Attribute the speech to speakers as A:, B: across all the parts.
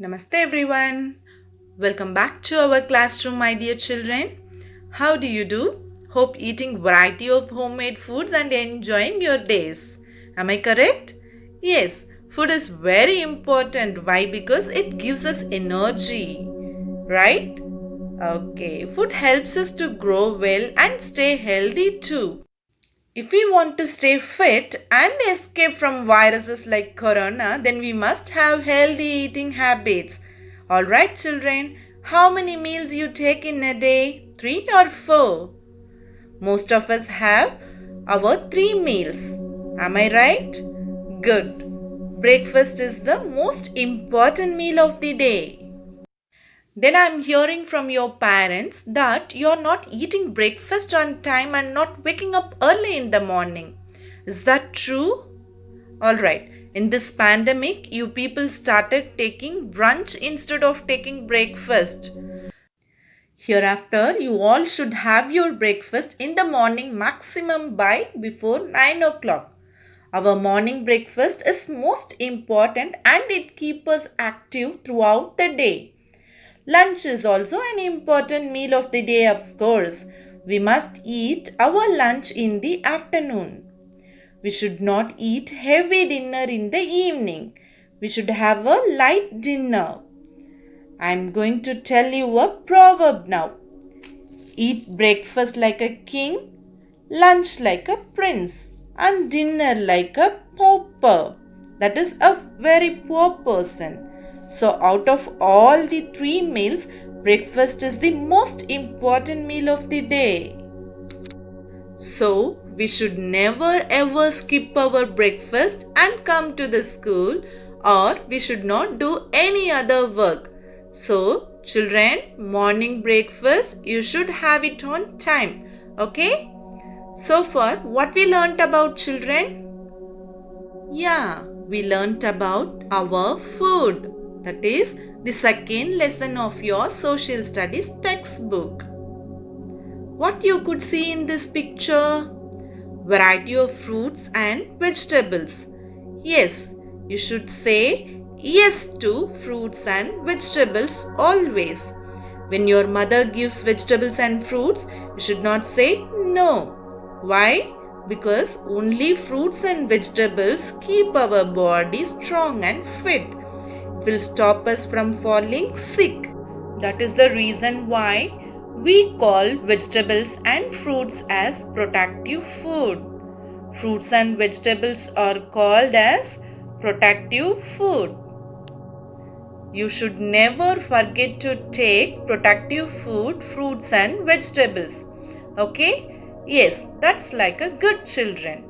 A: Namaste everyone. Welcome back to our classroom, my dear children. How do you do? Hope eating variety of homemade foods and enjoying your days. Am I correct? Yes, food is very important. Why? Because it gives us energy. Right? Okay, food helps us to grow well and stay healthy too. If we want to stay fit and escape from viruses like corona, then we must have healthy eating habits. Alright, children, how many meals you take in a day? 3 or 4? Most of us have our 3 meals. Am I right? Good. Breakfast is the most important meal of the day. Then I'm hearing from your parents that you're not eating breakfast on time and not waking up early in the morning. Is that true? Alright, in this pandemic, you people started taking brunch instead of taking breakfast. Hereafter, you all should have your breakfast in the morning maximum by before 9 o'clock. Our morning breakfast is most important and it keeps us active throughout the day. Lunch is also an important meal of the day, of course. We must eat our lunch in the afternoon. We should not eat heavy dinner in the evening. We should have a light dinner. I am going to tell you a proverb now. Eat breakfast like a king, lunch like a prince, and dinner like a pauper. That is a very poor person. So, out of all the 3 meals, breakfast is the most important meal of the day. So, we should never ever skip our breakfast and come to the school, or we should not do any other work. So, children, morning breakfast, you should have it on time. Okay? So far, what we learnt about children? Yeah, we learnt about our food. That is the second lesson of your social studies textbook. What you could see in this picture? Variety of fruits and vegetables. Yes, you should say yes to fruits and vegetables always. When your mother gives vegetables and fruits, you should not say no. Why? Because only fruits and vegetables keep our body strong and fit. It will stop us from falling sick. That is the reason why we call vegetables and fruits as protective food. Fruits and vegetables are called as protective food. You should never forget to take protective food, fruits and vegetables. Okay? Yes, that's like a good children.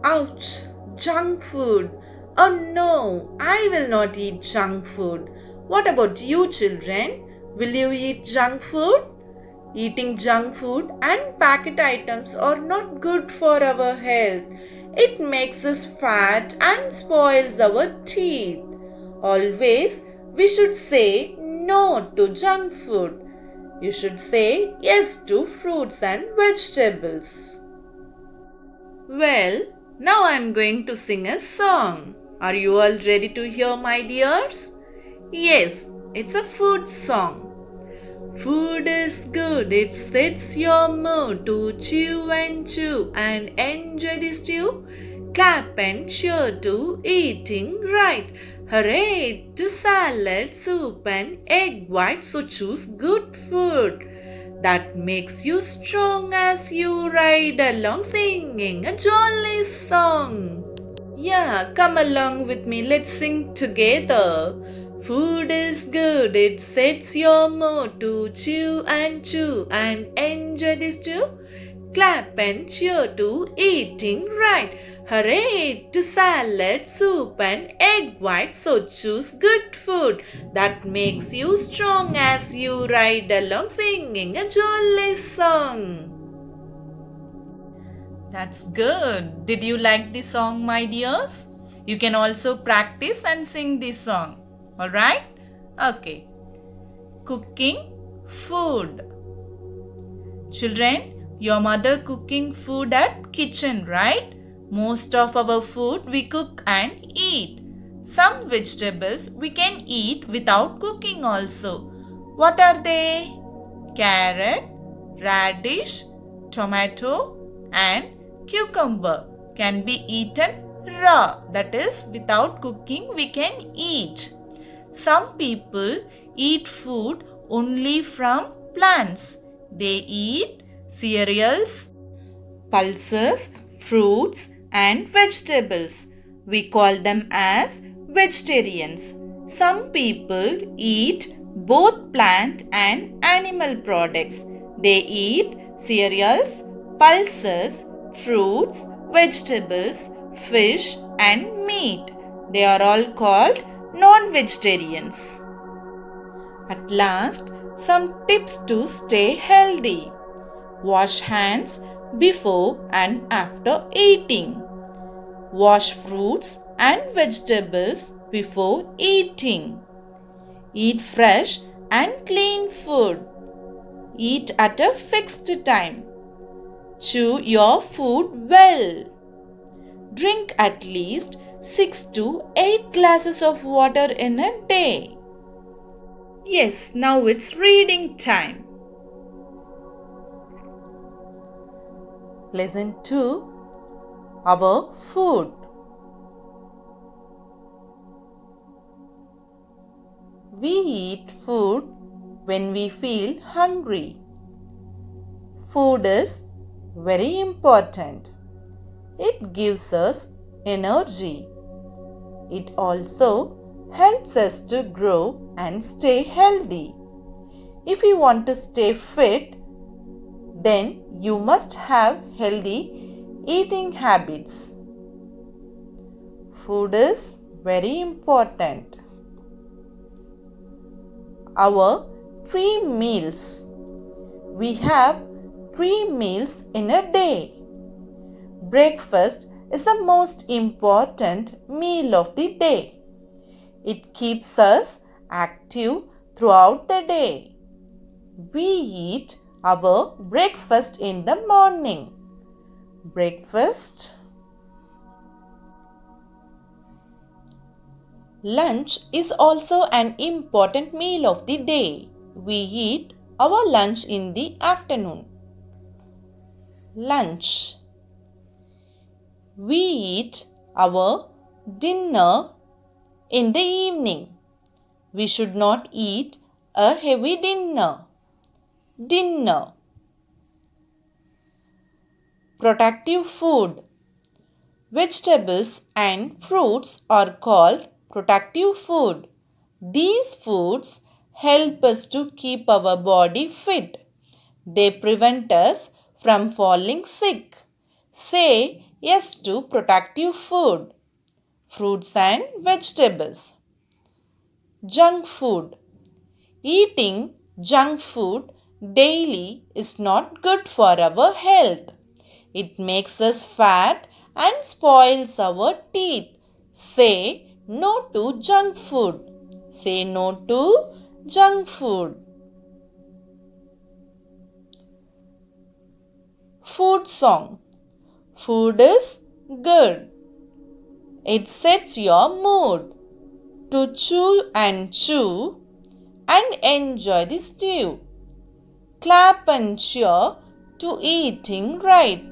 A: Ouch! Junk food. Oh no, I will not eat junk food. What about you children? Will you eat junk food? Eating junk food and packet items are not good for our health. It makes us fat and spoils our teeth. Always we should say no to junk food. You should say yes to fruits and vegetables. Well, now I am going to sing a song. Are you all ready to hear, my dears? Yes, it's a food song. Food is good, it sets your mood to chew and enjoy the stew. Clap and cheer to eating right. Hooray to salad, soup and egg white. So choose good food that makes you strong as you ride along singing a jolly song. Yeah, come along with me, let's sing together. Food is good, it sets your mood to chew and enjoy this too. Clap and cheer to eating right. Hooray to salad, soup and egg white. So choose good food that makes you strong as you ride along singing a jolly song. That's good. Did you like the song, my dears? You can also practice and sing this song. Alright? Okay. Cooking food. Children, your mother cooking food at kitchen, right? Most of our food we cook and eat. Some vegetables we can eat without cooking also. What are they? Carrot, radish, tomato and cucumber can be eaten raw. That is, without cooking we can eat. Some people eat food only from plants. They eat cereals, pulses, fruits and vegetables. We call them as vegetarians. Some people eat both plant and animal products. They eat cereals, pulses, fruits, vegetables, fish and meat. They are all called non-vegetarians. At last, some tips to stay healthy. Wash hands before and after eating. Wash fruits and vegetables before eating. Eat fresh and clean food. Eat at a fixed time. Chew your food well. Drink at least 6 to 8 glasses of water in a day. Yes, now it's reading time. Listen to our food. We eat food when we feel hungry. Food is very important. It gives us energy. It also helps us to grow and stay healthy. If you want to stay fit, then you must have healthy eating habits. Food is very important. Our 3 meals. We have 3 meals in a day. Breakfast is the most important meal of the day. It keeps us active throughout the day. We eat our breakfast in the morning. Breakfast. Lunch is also an important meal of the day. We eat our lunch in the afternoon. Lunch. We eat our dinner in the evening. We should not eat a heavy dinner. Dinner. Protective food. Vegetables and fruits are called protective food. These foods help us to keep our body fit. They prevent us from falling sick. Say yes to protective food. Fruits and vegetables. Junk food. Eating junk food daily is not good for our health. It makes us fat and spoils our teeth. Say no to junk food. Say no to junk food. Food song. Food is good. It sets your mood to chew and enjoy the stew. Clap and cheer to eating right.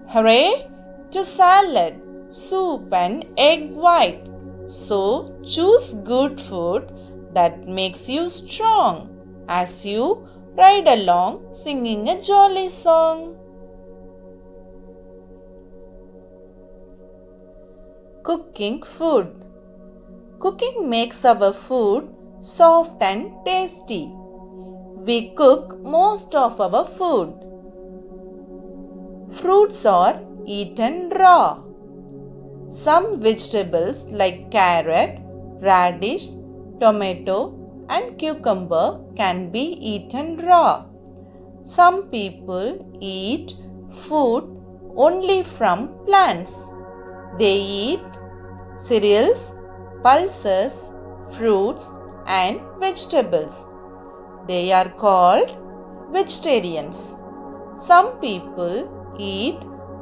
A: Hooray to salad, soup and egg white. So choose good food that makes you strong as you ride along singing a jolly song. Cooking food. Cooking makes our food soft and tasty. We cook most of our food. Fruits are eaten raw. Some vegetables like carrot, radish, tomato and cucumber can be eaten raw. Some people eat food only from plants. They eat cereals, pulses, fruits and vegetables. They are called vegetarians. Some people eat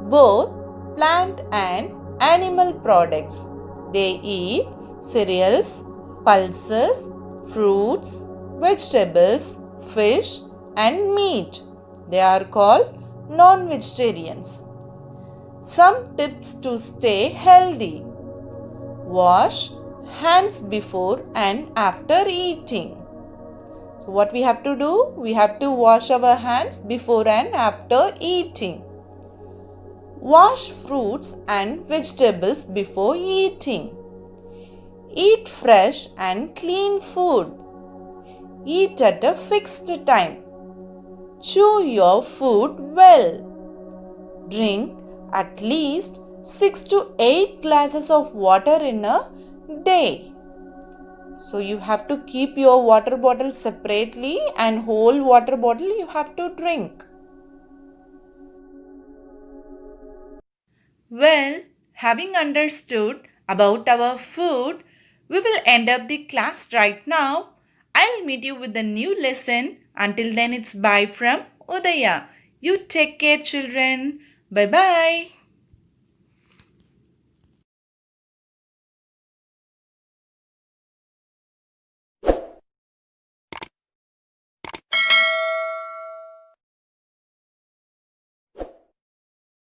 A: both plant and animal products. They eat cereals, pulses, fruits, vegetables, fish, and meat. They are called non-vegetarians. Some tips to stay healthy. Wash hands before and after eating. So what we have to do? We have to wash our hands before and after eating. Wash fruits and vegetables before eating. Eat fresh and clean food. Eat at a fixed time. Chew your food well. Drink at least 6 to 8 glasses of water in a day. So you have to keep your water bottle separately and whole water bottle you have to drink. Well, having understood about our food, we will end up the class right now. I'll meet you with a new lesson. Until then, it's bye from Udaya. You take care, children. Bye bye.